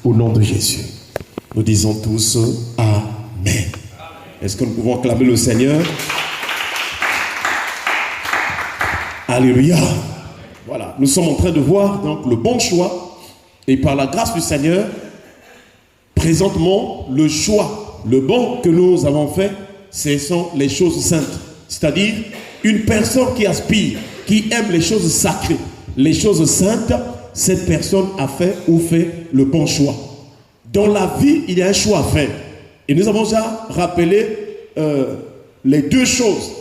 Au nom de Jésus, nous disons tous Amen. Est-ce que nous pouvons acclamer le Seigneur? Alléluia. Voilà, nous sommes en train de voir donc le bon choix. Et par la grâce du Seigneur, présentement, le choix, le bon que nous avons fait, ce sont les choses saintes. C'est-à-dire, une personne qui aspire, qui aime les choses sacrées, les choses saintes, cette personne a fait ou fait le bon choix. Dans la vie, il y a un choix à faire. Et nous avons déjà rappelé les deux choses.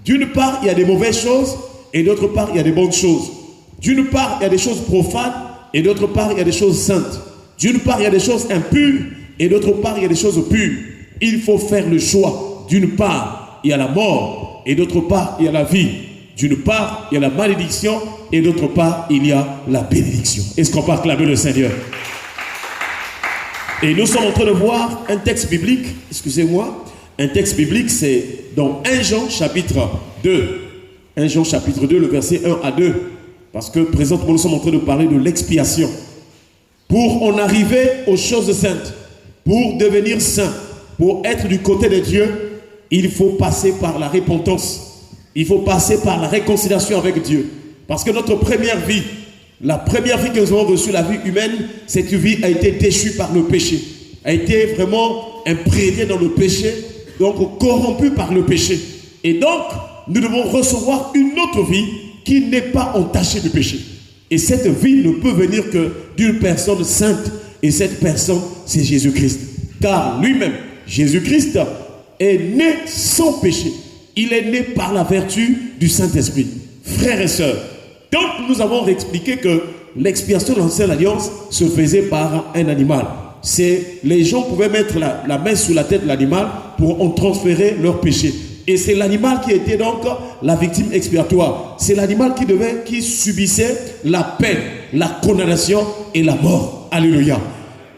D'une part, il y a des mauvaises choses et d'autre part, il y a des bonnes choses. D'une part, il y a des choses profanes et d'autre part, il y a des choses saintes. D'une part, il y a des choses impures et d'autre part, il y a des choses pures. Il faut faire le choix. D'une part, il y a la mort et d'autre part, il y a la vie. D'une part, il y a la malédiction et d'autre part, il y a la bénédiction. Est-ce qu'on peut acclamer le Seigneur? Et nous sommes en train de voir un texte biblique, excusez-moi, un texte biblique, c'est dans 1 Jean chapitre 2. 1 Jean chapitre 2, le verset 1 à 2. Parce que présentement, nous sommes en train de parler de l'expiation. Pour en arriver aux choses saintes, pour devenir saint, pour être du côté de Dieu, il faut passer par la repentance. Il faut passer par la réconciliation avec Dieu. Parce que notre première vie, la première vie que nous avons reçue, la vie humaine, cette vie a été déchue par le péché. A été vraiment imprégnée dans le péché, donc corrompue par le péché. Et donc, nous devons recevoir une autre vie qui n'est pas entachée du péché. Et cette vie ne peut venir que d'une personne sainte. Et cette personne, c'est Jésus-Christ. Car lui-même, Jésus-Christ, est né sans péché. Il est né par la vertu du Saint-Esprit. Frères et sœurs, donc nous avons expliqué que l'expiation de l'ancienne alliance se faisait par un animal. Les gens pouvaient mettre la main sur la tête de l'animal pour en transférer leur péché. Et c'est l'animal qui était donc la victime expiatoire. C'est l'animal qui subissait la peine, la condamnation et la mort. Alléluia.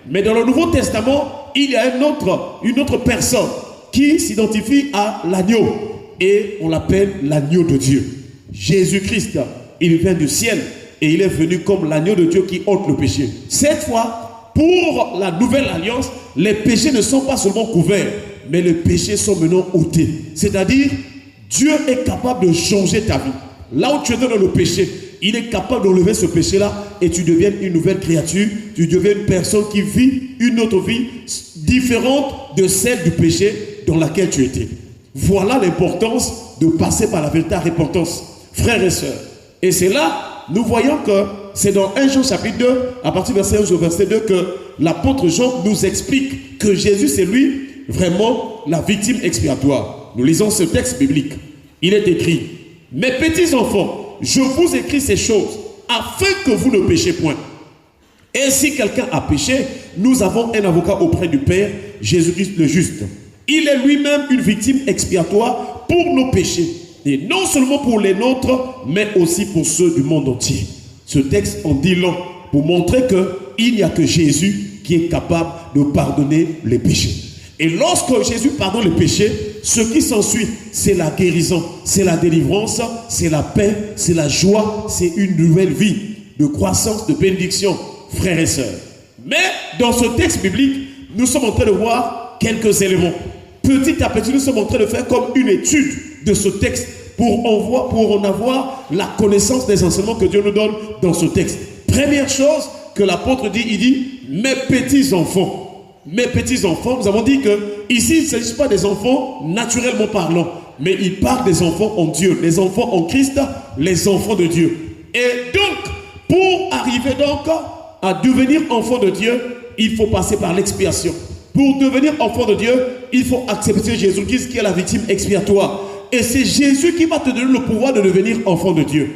Mais dans le Nouveau Testament, il y a une autre personne qui s'identifie à l'agneau. Et on l'appelle l'agneau de Dieu. Jésus-Christ, il vient du ciel et il est venu comme l'agneau de Dieu qui ôte le péché. Cette fois, pour la nouvelle alliance, les péchés ne sont pas seulement couverts, mais les péchés sont maintenant ôtés. C'est-à-dire, Dieu est capable de changer ta vie. Là où tu étais dans le péché, il est capable d'enlever ce péché-là et tu deviens une nouvelle créature. Tu deviens une personne qui vit une autre vie différente de celle du péché dans laquelle tu étais. Voilà l'importance de passer par la véritable repentance, frères et sœurs. Et c'est là, nous voyons que c'est dans 1 Jean chapitre 2, à partir du verset 11 au verset 2, que l'apôtre Jean nous explique que Jésus, c'est lui, vraiment, la victime expiatoire. Nous lisons ce texte biblique. Il est écrit, « Mes petits enfants, je vous écris ces choses, afin que vous ne péchez point. Et si quelqu'un a péché, nous avons un avocat auprès du Père, Jésus-Christ le juste. Il est lui-même une victime expiatoire pour nos péchés. Et non seulement pour les nôtres, mais aussi pour ceux du monde entier. » Ce texte en dit long pour montrer qu'il n'y a que Jésus qui est capable de pardonner les péchés. Et lorsque Jésus pardonne les péchés, ce qui s'ensuit, c'est la guérison, c'est la délivrance, c'est la paix, c'est la joie, c'est une nouvelle vie de croissance, de bénédiction, frères et sœurs. Mais dans ce texte biblique, nous sommes en train de voir quelques éléments. Petit à petit, nous sommes en train de faire comme une étude de ce texte pour en avoir la connaissance des enseignements que Dieu nous donne dans ce texte. Première chose que l'apôtre dit, il dit « Mes petits enfants ». Mes petits enfants, nous avons dit que ici, il ne s'agit pas des enfants naturellement parlant, mais il parle des enfants en Dieu, les enfants en Christ, les enfants de Dieu. Et donc, pour arriver donc à devenir enfant de Dieu, il faut passer par l'expiation. Pour devenir enfant de Dieu, il faut accepter Jésus-Christ qui est la victime expiatoire. Et c'est Jésus qui va te donner le pouvoir de devenir enfant de Dieu.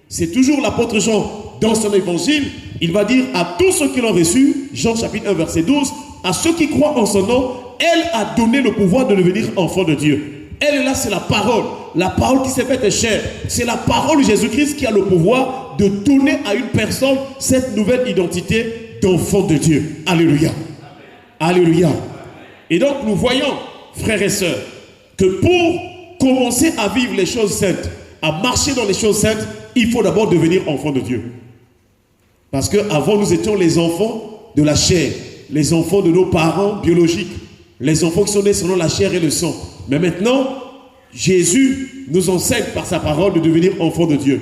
C'est toujours l'apôtre Jean, dans son évangile, il va dire à tous ceux qui l'ont reçu, Jean chapitre 1 verset 12, à ceux qui croient en son nom, elle a donné le pouvoir de devenir enfant de Dieu. Elle là, c'est la parole qui s'est faite chair. C'est la parole de Jésus-Christ qui a le pouvoir de donner à une personne cette nouvelle identité d'enfant de Dieu. Alléluia. Alléluia. Et donc nous voyons, frères et sœurs, que pour commencer à vivre les choses saintes, à marcher dans les choses saintes, il faut d'abord devenir enfant de Dieu. Parce qu'avant nous étions les enfants de la chair, les enfants de nos parents biologiques, les enfants qui sont nés selon la chair et le sang. Mais maintenant, Jésus nous enseigne par sa parole de devenir enfants de Dieu.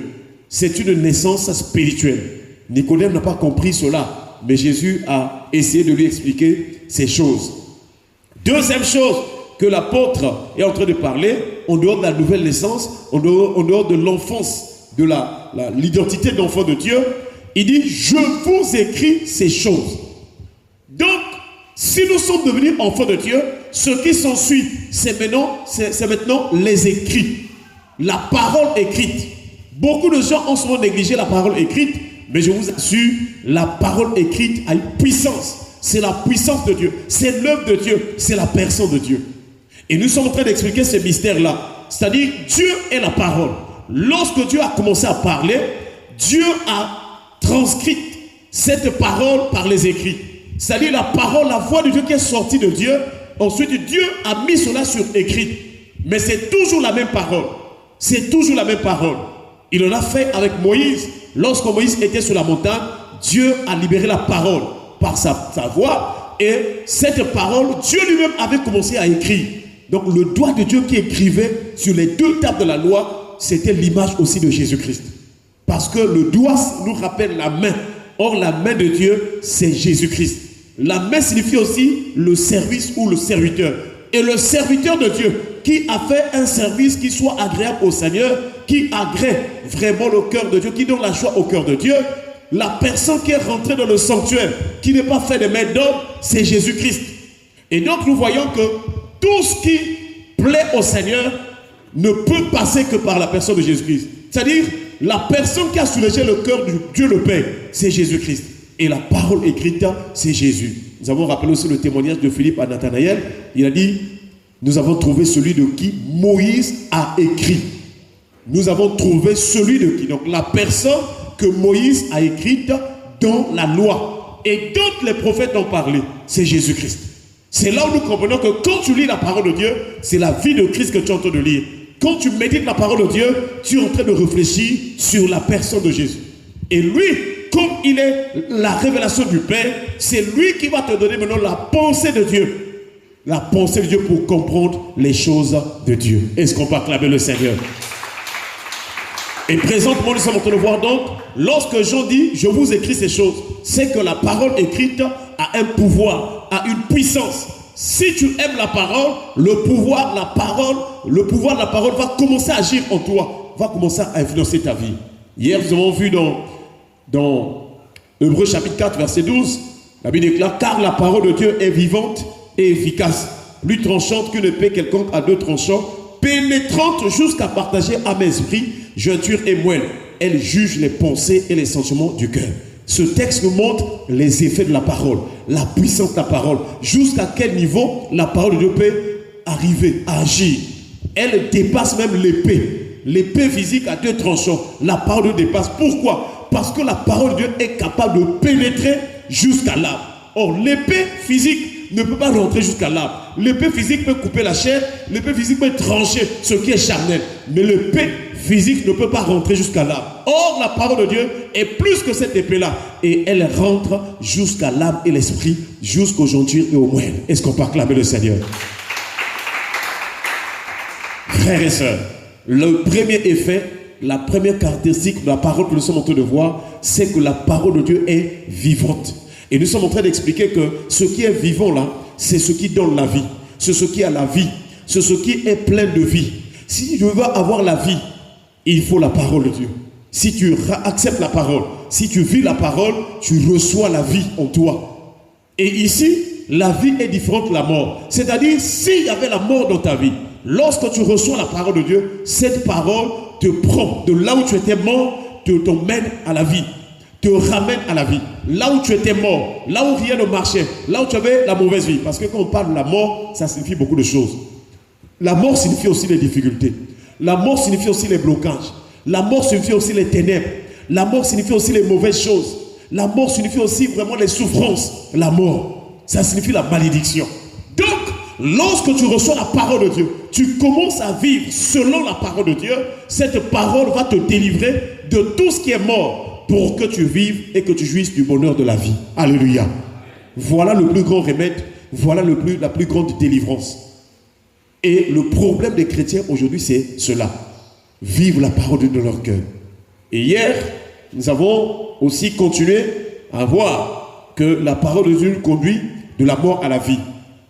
C'est une naissance spirituelle. Nicodème n'a pas compris cela, mais Jésus a essayé de lui expliquer ces choses. Deuxième chose que l'apôtre est en train de parler, en dehors de la nouvelle naissance, en dehors de l'enfance, de l'identité d'enfant de Dieu, il dit « Je vous écris ces choses ». Donc, si nous sommes devenus enfants de Dieu, ce qui s'ensuit, c'est maintenant les écrits, la parole écrite. Beaucoup de gens ont souvent négligé la parole écrite, mais je vous assure, la parole écrite a une puissance. C'est la puissance de Dieu, c'est l'œuvre de Dieu, c'est la personne de Dieu. Et nous sommes en train d'expliquer ce mystère-là. C'est-à-dire, Dieu est la parole. Lorsque Dieu a commencé à parler, Dieu a transcrit cette parole par les écrits. C'est-à-dire la parole, la voix de Dieu qui est sortie de Dieu. Ensuite, Dieu a mis cela sur écrit. Mais c'est toujours la même parole. C'est toujours la même parole. Il en a fait avec Moïse. Lorsque Moïse était sur la montagne, Dieu a libéré la parole par sa voix. Et cette parole, Dieu lui-même avait commencé à écrire. Donc le doigt de Dieu qui écrivait sur les deux tables de la loi, c'était l'image aussi de Jésus-Christ. Parce que le doigt nous rappelle la main. Or la main de Dieu, c'est Jésus-Christ. La main signifie aussi le service ou le serviteur. Et le serviteur de Dieu qui a fait un service qui soit agréable au Seigneur, qui agrée vraiment le cœur de Dieu, qui donne la joie au cœur de Dieu, la personne qui est rentrée dans le sanctuaire, qui n'est pas fait de main d'homme, c'est Jésus-Christ. Et donc nous voyons que tout ce qui plaît au Seigneur ne peut passer que par la personne de Jésus-Christ. C'est-à-dire, la personne qui a soulagé le cœur de Dieu le Père, c'est Jésus-Christ. Et la parole écrite, c'est Jésus. Nous avons rappelé aussi le témoignage de Philippe à Nathanaël. Il a dit, nous avons trouvé celui de qui Moïse a écrit. Nous avons trouvé celui de qui. Donc la personne que Moïse a écrite dans la loi. Et d'autres les prophètes ont parlé. C'est Jésus-Christ. C'est là où nous comprenons que quand tu lis la parole de Dieu, c'est la vie de Christ que tu es en train de lire. Quand tu médites la parole de Dieu, tu es en train de réfléchir sur la personne de Jésus. Et lui, comme il est la révélation du Père, c'est lui qui va te donner maintenant la pensée de Dieu. La pensée de Dieu pour comprendre les choses de Dieu. Est-ce qu'on peut acclamer le Seigneur? Et présentement, nous sommes en train de voir donc, lorsque Jean dit, je vous écris ces choses, c'est que la parole écrite a un pouvoir, a une puissance. Si tu aimes la parole, le pouvoir de la parole va commencer à agir en toi, va commencer à influencer ta vie. Hier, nous avons vu dans Hébreux chapitre 4, verset 12, la Bible déclare, car la parole de Dieu est vivante et efficace, plus tranchante qu'une épée quelconque à deux tranchants, pénétrante jusqu'à partager âme et esprit, jointure et moelle. Elle juge les pensées et les sentiments du cœur. Ce texte nous montre les effets de la parole, la puissance de la parole, jusqu'à quel niveau la parole de Dieu peut arriver à agir. Elle dépasse même l'épée physique à deux tranchants. La parole de Dieu dépasse. Pourquoi? Parce que la parole de Dieu est capable de pénétrer jusqu'à l'âme. Or, l'épée physique ne peut pas rentrer jusqu'à l'âme. L'épée physique peut couper la chair, l'épée physique peut trancher ce qui est charnel. Mais l'épée physique ne peut pas rentrer jusqu'à l'âme. Or, la parole de Dieu est plus que cette épée-là. Et elle rentre jusqu'à l'âme et l'esprit, jusqu'aux jointures et aux moelles. Est-ce qu'on peut acclamer le Seigneur? Frères et sœurs, le premier effet, la première caractéristique de la parole que nous sommes en train de voir, c'est que la parole de Dieu est vivante. Et nous sommes en train d'expliquer que ce qui est vivant là, c'est ce qui donne la vie. C'est ce qui a la vie. C'est ce qui est plein de vie. Si tu veux avoir la vie, il faut la parole de Dieu. Si tu acceptes la parole, si tu vis la parole, tu reçois la vie en toi. Et ici, la vie est différente de la mort. C'est-à-dire, s'il y avait la mort dans ta vie, lorsque tu reçois la parole de Dieu, cette parole te prend de là où tu étais mort, t'emmène à la vie, te ramène à la vie. Là où tu étais mort, là où rien ne marchait, là où tu avais la mauvaise vie. Parce que quand on parle de la mort, ça signifie beaucoup de choses. La mort signifie aussi les difficultés. La mort signifie aussi les blocages. La mort signifie aussi les ténèbres. La mort signifie aussi les mauvaises choses. La mort signifie aussi vraiment les souffrances. La mort, ça signifie la malédiction. Donc, lorsque tu reçois la parole de Dieu, tu commences à vivre selon la parole de Dieu. Cette parole va te délivrer de tout ce qui est mort pour que tu vives et que tu jouisses du bonheur de la vie. Alléluia. Voilà le plus grand remède, voilà la plus grande délivrance. Et le problème des chrétiens aujourd'hui, c'est cela. Vivre la parole de Dieu dans leur cœur. Et hier, nous avons aussi continué à voir que la parole de Dieu nous conduit de la mort à la vie.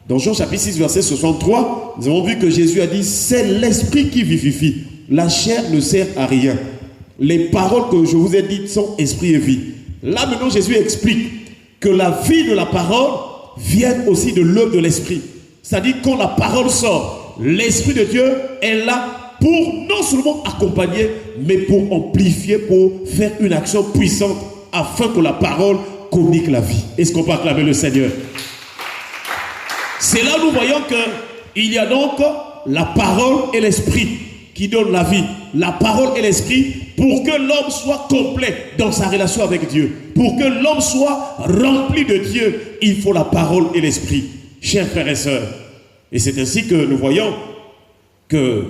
Dans Jean chapitre 6, verset 63, nous avons vu que Jésus a dit, c'est l'esprit qui vivifie. La chair ne sert à rien. Les paroles que je vous ai dites sont esprit et vie. Là maintenant, Jésus explique que la vie de la parole vient aussi de l'œuvre de l'esprit. C'est-à-dire quand la parole sort, l'esprit de Dieu est là pour non seulement accompagner, mais pour amplifier, pour faire une action puissante afin que la parole communique la vie. Est-ce qu'on peut acclamer le Seigneur? C'est là où nous voyons qu'il y a donc la parole et l'esprit qui donnent la vie. La parole et l'esprit pour que l'homme soit complet dans sa relation avec Dieu. Pour que l'homme soit rempli de Dieu, il faut la parole et l'esprit. Chers frères et sœurs, et c'est ainsi que nous voyons que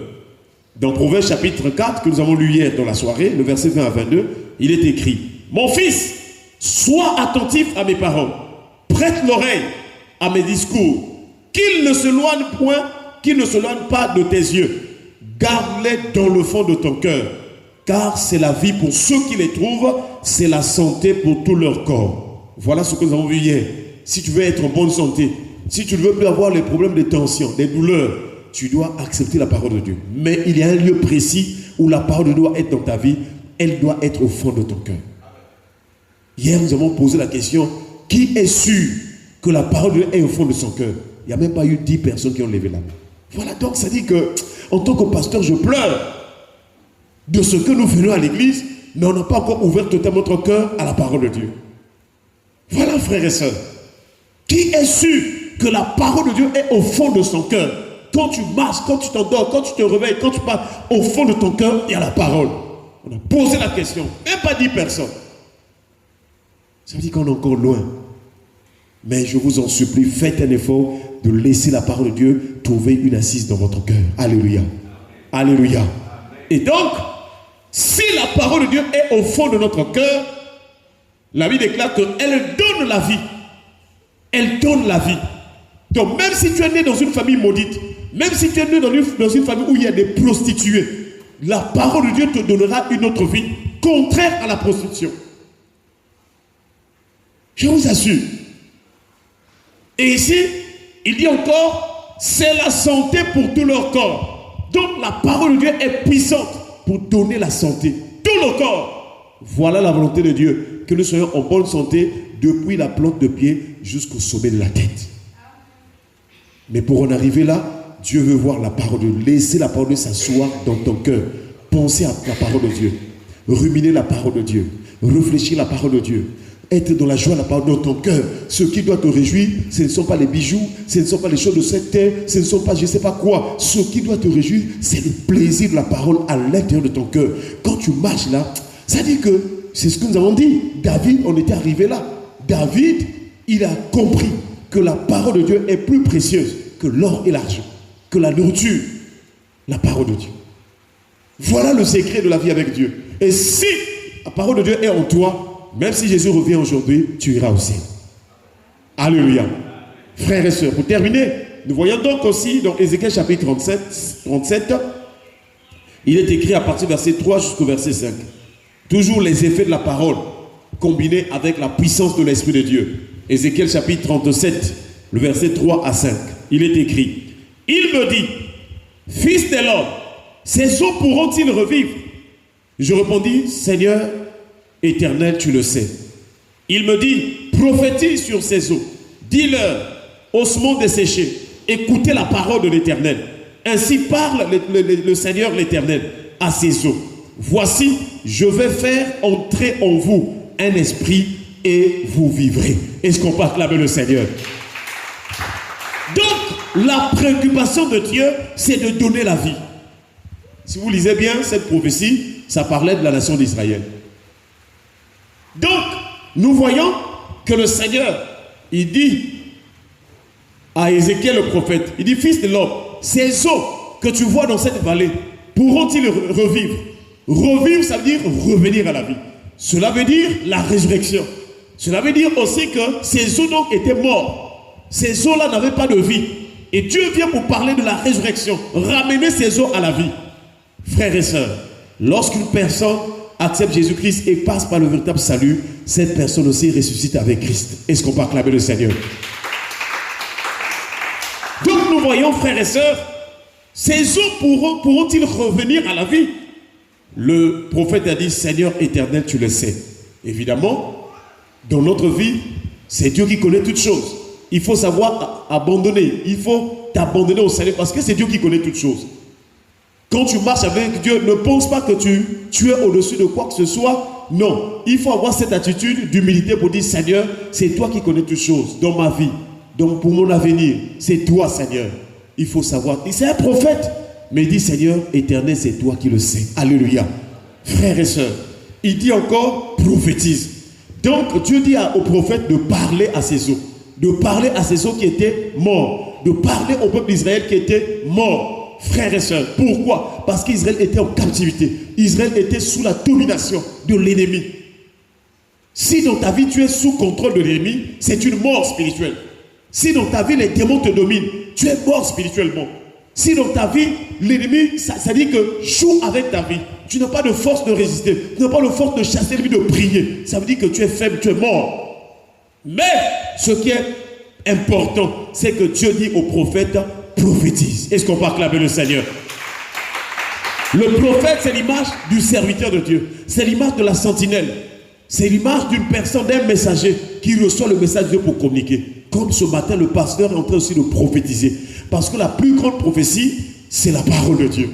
dans Proverbes chapitre 4, que nous avons lu hier dans la soirée, le verset 20 à 22, il est écrit, « Mon fils, sois attentif à mes paroles, prête l'oreille à mes discours, qu'ils ne s'éloignent point, qu'ils ne s'éloignent pas de tes yeux. Garde-les dans le fond de ton cœur, car c'est la vie pour ceux qui les trouvent, c'est la santé pour tout leur corps. » Voilà ce que nous avons vu hier. Si tu veux être en bonne santé, si tu ne veux plus avoir les problèmes de tension, des douleurs, tu dois accepter la parole de Dieu. Mais il y a un lieu précis où la parole doit être dans ta vie. Elle doit être au fond de ton cœur. Hier, nous avons posé la question, qui est sûr que la parole de Dieu est au fond de son cœur? Il n'y a même pas eu 10 personnes qui ont levé la main. Voilà, donc ça dit que, en tant que pasteur, je pleure de ce que nous venons à l'église, mais on n'a pas encore ouvert totalement notre cœur à la parole de Dieu. Voilà, frères et sœurs. Qui est sûr que la parole de Dieu est au fond de son cœur? Quand tu marches, quand tu t'endors, quand tu te réveilles, quand tu parles, au fond de ton cœur, il y a la parole. On a posé la question, même pas 10 personnes. Ça veut dire qu'on est encore loin. Mais je vous en supplie, faites un effort de laisser la parole de Dieu trouver une assise dans votre cœur. Alléluia. Alléluia. Et donc, si la parole de Dieu est au fond de notre cœur, la Bible déclare qu'elle donne la vie. Elle donne la vie. Donc même si tu es né dans une famille maudite, même si tu es né dans une famille où il y a des prostituées, la parole de Dieu te donnera une autre vie, contraire à la prostitution. Je vous assure. Et ici, il dit encore, c'est la santé pour tout leur corps. Donc la parole de Dieu est puissante pour donner la santé. Tout le corps. Voilà la volonté de Dieu. Que nous soyons en bonne santé depuis la plante de pied jusqu'au sommet de la tête. Mais pour en arriver là, Dieu veut voir la parole de Dieu. Laisser la parole de Dieu s'asseoir dans ton cœur. Penser à la parole de Dieu. Ruminer la parole de Dieu. Réfléchir la parole de Dieu. Être dans la joie de la parole dans ton cœur. Ce qui doit te réjouir, ce ne sont pas les bijoux, ce ne sont pas les choses de cette terre, ce ne sont pas je ne sais pas quoi. Ce qui doit te réjouir, c'est le plaisir de la parole à l'intérieur de ton cœur. Quand tu marches là, ça dit que, c'est ce que nous avons dit, David, on était arrivé là. David, il a compris que la parole de Dieu est plus précieuse que l'or et l'argent, que la nourriture, la parole de Dieu. Voilà le secret de la vie avec Dieu. Et si la parole de Dieu est en toi, même si Jésus revient aujourd'hui, tu iras au ciel. Alléluia. Frères et sœurs, pour terminer, nous voyons donc aussi dans Ézéchiel chapitre 37, il est écrit à partir du verset 3 jusqu'au verset 5. Toujours les effets de la parole, combinés avec la puissance de l'Esprit de Dieu. Ézéchiel chapitre 37, le verset 3 à 5. Il est écrit, il me dit, fils de l'homme, ces eaux pourront-ils revivre? Je répondis, Seigneur Éternel, tu le sais. Il me dit, prophétise sur ces eaux. Dis-leur, ossements desséchés, écoutez la parole de l'Éternel. Ainsi parle le Seigneur l'Éternel à ces eaux. Voici, je vais faire entrer en vous un esprit et vous vivrez. Est-ce qu'on peut acclamer le Seigneur? Donc, la préoccupation de Dieu, c'est de donner la vie. Si vous lisez bien cette prophétie, ça parlait de la nation d'Israël. Donc, nous voyons que le Seigneur, il dit à Ézéchiel le prophète, il dit, fils de l'homme, ces eaux que tu vois dans cette vallée, pourront-ils revivre? Revivre, ça veut dire revenir à la vie. Cela veut dire la résurrection. Cela veut dire aussi que ces eaux donc étaient morts. Ces eaux-là n'avaient pas de vie. Et Dieu vient pour parler de la résurrection, ramener ces eaux à la vie. Frères et sœurs, lorsqu'une personne accepte Jésus-Christ et passe par le véritable salut, cette personne aussi ressuscite avec Christ. Est-ce qu'on peut acclamer le Seigneur? Donc nous voyons, frères et sœurs, ces eaux pourront-ils revenir à la vie? Le prophète a dit, Seigneur éternel, tu le sais. Évidemment, dans notre vie, c'est Dieu qui connaît toutes choses. Il faut savoir abandonner. Il faut t'abandonner au Seigneur parce que c'est Dieu qui connaît toutes choses. Quand tu marches avec Dieu, ne pense pas que tu es au-dessus de quoi que ce soit. Non, il faut avoir cette attitude d'humilité pour dire, Seigneur, c'est toi qui connais toutes choses dans ma vie, donc pour mon avenir. C'est toi, Seigneur. Il faut savoir. C'est un prophète, mais il dit, Seigneur éternel, c'est toi qui le sais. Alléluia. Frères et sœurs, il dit encore, prophétise. Donc Dieu dit au prophète de parler à ses eaux. De parler à ces eaux qui étaient morts, de parler au peuple d'Israël qui était mort, frères et sœurs. Pourquoi? Parce qu'Israël était en captivité. Israël était sous la domination de l'ennemi. Si dans ta vie tu es sous contrôle de l'ennemi, c'est une mort spirituelle. Si dans ta vie les démons te dominent, tu es mort spirituellement. Si dans ta vie l'ennemi, ça dit que joue avec ta vie. Tu n'as pas de force de résister, tu n'as pas de force de chasser l'ennemi, de prier. Ça veut dire que tu es faible, tu es mort. Mais ce qui est important, c'est que Dieu dit au prophète, prophétise. Est-ce qu'on peut acclamer le Seigneur? Le prophète, c'est l'image du serviteur de Dieu. C'est l'image de la sentinelle. C'est l'image d'une personne, d'un messager qui reçoit le message de Dieu pour communiquer. Comme ce matin, le pasteur est en train aussi de prophétiser. Parce que la plus grande prophétie, c'est la parole de Dieu.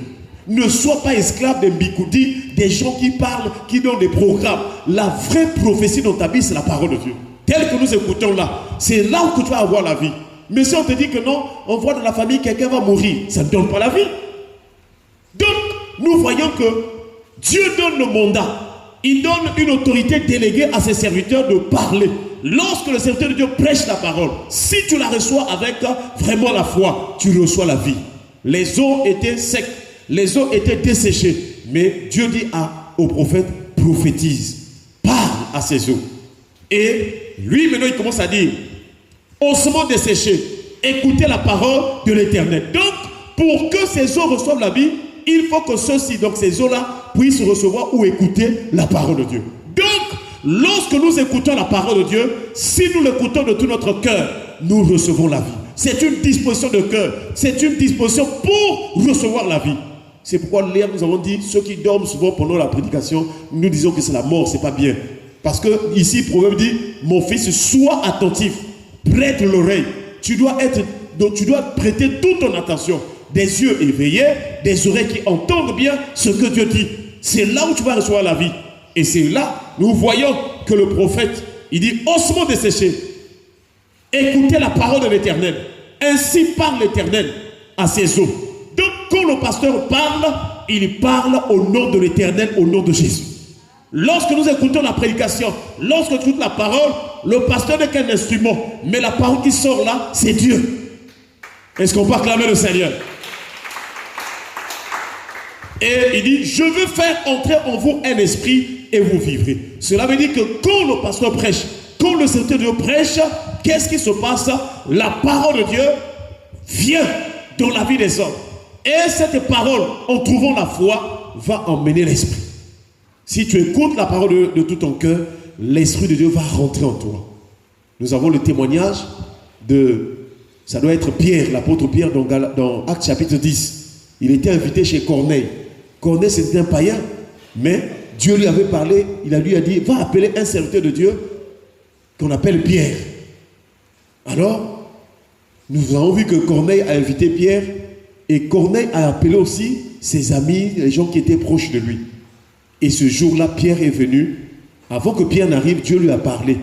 Ne sois pas esclave des bikoudis, des gens qui parlent, qui donnent des programmes. La vraie prophétie dans ta vie, c'est la parole de Dieu. Tel que nous écoutons là, c'est là où tu vas avoir la vie. Mais si on te dit que non, on voit dans la famille quelqu'un va mourir, ça ne donne pas la vie. Donc, nous voyons que Dieu donne le mandat. Il donne une autorité déléguée à ses serviteurs de parler. Lorsque le serviteur de Dieu prêche la parole, si tu la reçois avec vraiment la foi, tu reçois la vie. Les eaux étaient secs, les eaux étaient desséchées. Mais Dieu dit au prophète, prophétise, parle à ces eaux. Et lui, maintenant, il commence à dire, ossements desséchés, écoutez la parole de l'Éternel. Donc, pour que ces eaux reçoivent la vie, il faut que ceux-ci, donc ces eaux-là, puissent recevoir ou écouter la parole de Dieu. Donc, lorsque nous écoutons la parole de Dieu, si nous l'écoutons de tout notre cœur, nous recevons la vie. C'est une disposition de cœur. C'est une disposition pour recevoir la vie. C'est pourquoi hier, nous avons dit, ceux qui dorment souvent pendant la prédication, nous disons que c'est la mort, c'est pas bien. Parce que ici, le proverbe dit, mon fils, sois attentif, prête l'oreille. Tu dois prêter toute ton attention. Des yeux éveillés, des oreilles qui entendent bien ce que Dieu dit. C'est là où tu vas recevoir la vie. Et c'est là, nous voyons que le prophète, il dit, ossements desséchés, écoutez la parole de l'Éternel. Ainsi parle l'Éternel à ses eaux. Donc, quand le pasteur parle, il parle au nom de l'Éternel, au nom de Jésus. Lorsque nous écoutons la prédication, lorsque tu écoutes la parole, le pasteur n'est qu'un instrument. Mais la parole qui sort là, c'est Dieu. Est-ce qu'on peut acclamer le Seigneur? Et il dit, je veux faire entrer en vous un esprit et vous vivrez. Cela veut dire que quand le pasteur prêche, quand le serviteur de Dieu prêche, qu'est-ce qui se passe? La parole de Dieu vient dans la vie des hommes. Et cette parole, en trouvant la foi, va emmener l'esprit. Si tu écoutes la parole de tout ton cœur, l'Esprit de Dieu va rentrer en toi. Nous avons le témoignage ça doit être Pierre, l'apôtre Pierre dans Actes chapitre 10. Il était invité chez Corneille. Corneille, c'était un païen, mais Dieu lui avait parlé, il lui a dit, va appeler un serviteur de Dieu qu'on appelle Pierre. Alors, nous avons vu que Corneille a invité Pierre et Corneille a appelé aussi ses amis, les gens qui étaient proches de lui. Et ce jour-là, Pierre est venu. Avant que Pierre n'arrive, Dieu lui a parlé.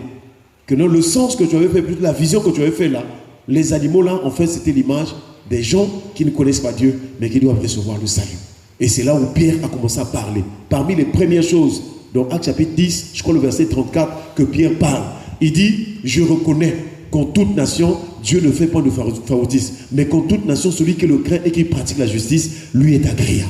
Que non, le sens que tu avais fait, la vision que tu avais fait là, les animaux là, en fait, c'était l'image des gens qui ne connaissent pas Dieu, mais qui doivent recevoir le salut. Et c'est là où Pierre a commencé à parler. Parmi les premières choses, dans Actes chapitre 10, je crois le verset 34, que Pierre parle. Il dit, je reconnais qu'en toute nation, Dieu ne fait pas de favoritisme, mais qu'en toute nation, celui qui le craint et qui pratique la justice, lui est agréable.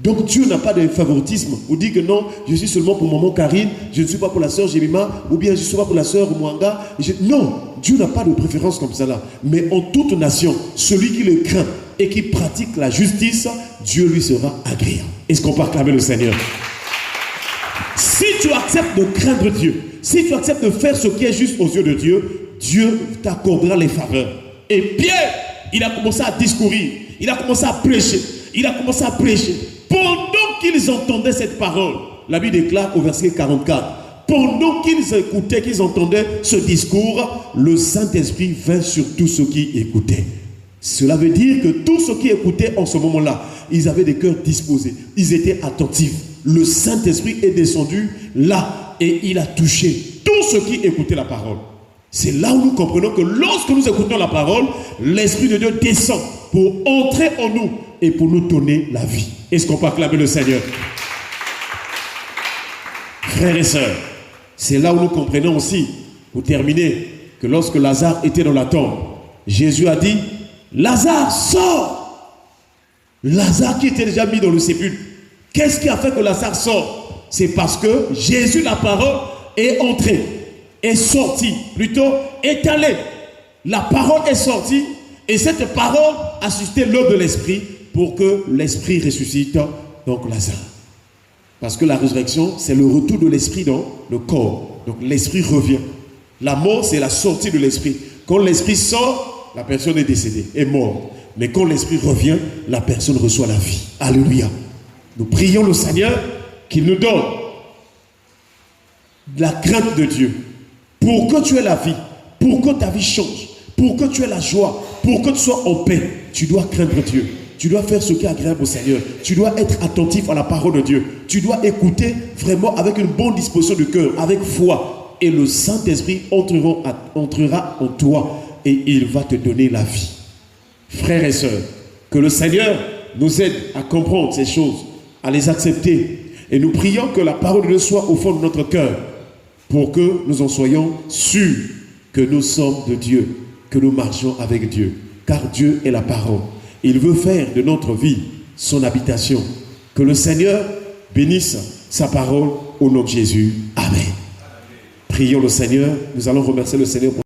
Donc Dieu n'a pas de favoritisme. Vous dites que non, je suis seulement pour maman Karine, je ne suis pas pour la sœur Jemima, ou bien je ne suis pas pour la sœur Mwanga. Non, Dieu n'a pas de préférence comme ça là. Mais en toute nation, celui qui le craint et qui pratique la justice, Dieu lui sera agréable. Est-ce qu'on peut acclamer le Seigneur? Si tu acceptes de craindre Dieu, si tu acceptes de faire ce qui est juste aux yeux de Dieu, Dieu t'accordera les faveurs. Et Pierre, il a commencé à discourir, il a commencé à prêcher, il a commencé à prêcher. Pendant qu'ils entendaient cette parole, la Bible déclare au verset 44, pendant qu'ils écoutaient, qu'ils entendaient ce discours, le Saint-Esprit vint sur tous ceux qui écoutaient. Cela veut dire que tous ceux qui écoutaient en ce moment-là, ils avaient des cœurs disposés, ils étaient attentifs. Le Saint-Esprit est descendu là et il a touché tous ceux qui écoutaient la parole. C'est là où nous comprenons que lorsque nous écoutons la parole, l'Esprit de Dieu descend pour entrer en nous et pour nous donner la vie. Est-ce qu'on peut acclamer le Seigneur? Frères et sœurs, c'est là où nous comprenons aussi, pour terminer, que lorsque Lazare était dans la tombe, Jésus a dit, Lazare, sors! Lazare qui était déjà mis dans le sépulcre. Qu'est-ce qui a fait que Lazare sort? C'est parce que Jésus, la parole, est entré, est sorti, plutôt est allé. La parole est sortie et cette parole a suscité l'œuvre de l'Esprit pour que l'Esprit ressuscite donc Lazare. Parce que la résurrection, c'est le retour de l'Esprit dans le corps. Donc l'Esprit revient. La mort, c'est la sortie de l'Esprit. Quand l'Esprit sort, la personne est décédée, est morte. Mais quand l'Esprit revient, la personne reçoit la vie. Alléluia. Nous prions le Seigneur qu'il nous donne la crainte de Dieu pour que tu aies la vie, pour que ta vie change, pour que tu aies la joie, pour que tu sois en paix. Tu dois craindre Dieu. Tu dois faire ce qui est agréable au Seigneur. Tu dois être attentif à la parole de Dieu. Tu dois écouter vraiment avec une bonne disposition du cœur, avec foi. Et le Saint-Esprit entrera en toi et il va te donner la vie. Frères et sœurs, que le Seigneur nous aide à comprendre ces choses, à les accepter. Et nous prions que la parole de Dieu soit au fond de notre cœur pour que nous en soyons sûrs que nous sommes de Dieu, que nous marchons avec Dieu. Car Dieu est la parole. Il veut faire de notre vie son habitation. Que le Seigneur bénisse sa parole au nom de Jésus. Amen. Prions le Seigneur. Nous allons remercier le Seigneur pour